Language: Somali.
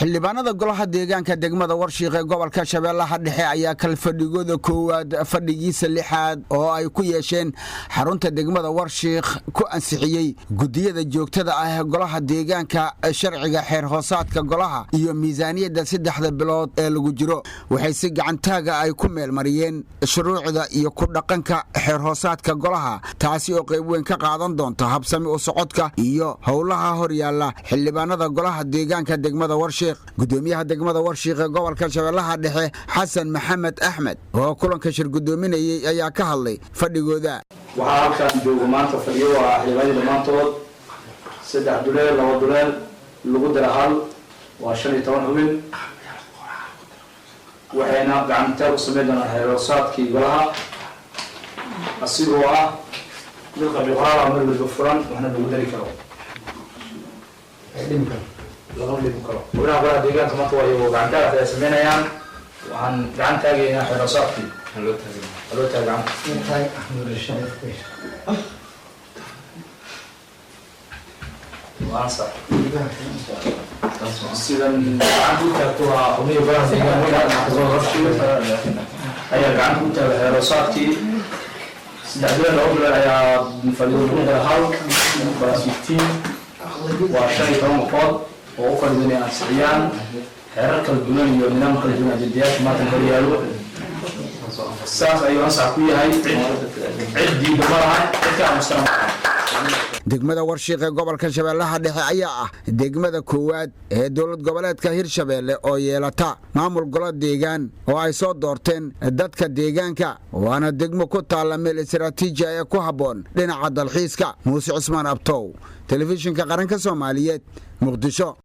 xildhibaanada golaha deegaanka degmada Warshiiq ee gobolka Shabeellaha Dhexe ayaa kal fadhigooda koowaad fadhigiisa lixaad oo ay ku yeesheen xarunta degmada Warshiiq ku ansixiyay gudiyada joogtada ah ee golaha deegaanka sharciga xeer hoosaadka golaha iyo miisaaniyada 3 bilood ee lagu jiro waxay si gacantaaga ay ku meel mariyeen shuruucda iyo ku dhaqanka xeer hoosaadka golaha taasi oo qayb weyn ka qaadan doonto habsami u socodka iyo howlaha hor yaala xildhibaanada golaha deegaanka degmada Warshiiq gudoomiyaha degmada Warshiiq ee gobolka Shabeellaha Dhexe Xasan Maxamed Axmed oo kulanka shir gudoominayay ayaa ka hadlay fadhigooda waxa halkan joogo maanta fadhiyo waa xildhibaanada dhamaantood 3 duleel 2 duleel lagu dara hal waa 15 xubin waxayna gacanta u sameeyaan xeer hoosaadkii golaha asigoo ah dadka biqraara marwada furan waxna lagu dari karo laga dhigi karo walaal golaha deegaanka maanta waa iyagu gacanta ay sameeyaan waxaan gacantaageena xeer hoosaadkii loo taagan intay ahmad rashid waasa sidan gacanta ku waa ummi golaha deegaanka soo Warshiiq ayaa gacanta ku taagay xeer hoosaadkii 3 bilood ayaa fadhiyo hal barasmitiin waa 15 qodob oo u kala duwan ansixiyaan xeerar kala duwan iyo nidaam kala duwan jadiyaasha maanta horiyaalo saas ayuu ansax ku yahay cidii dumaraha dadka muslim degmada Warshiiq ee gobolka Shabeellaha Dhexe ayaa ah degmada koowaad ee dowlad goboleedka Hirshabeelle oo yeelata maamul golo deegaan oo ay soo doorteen dadka deegaanka waana degmo ku taala meel istiraatiiji ah ku haboon dhinaca dalxiiska Muuse Cusmaan Abtow telefishinka qaranka Soomaaliyeed Muqdisho.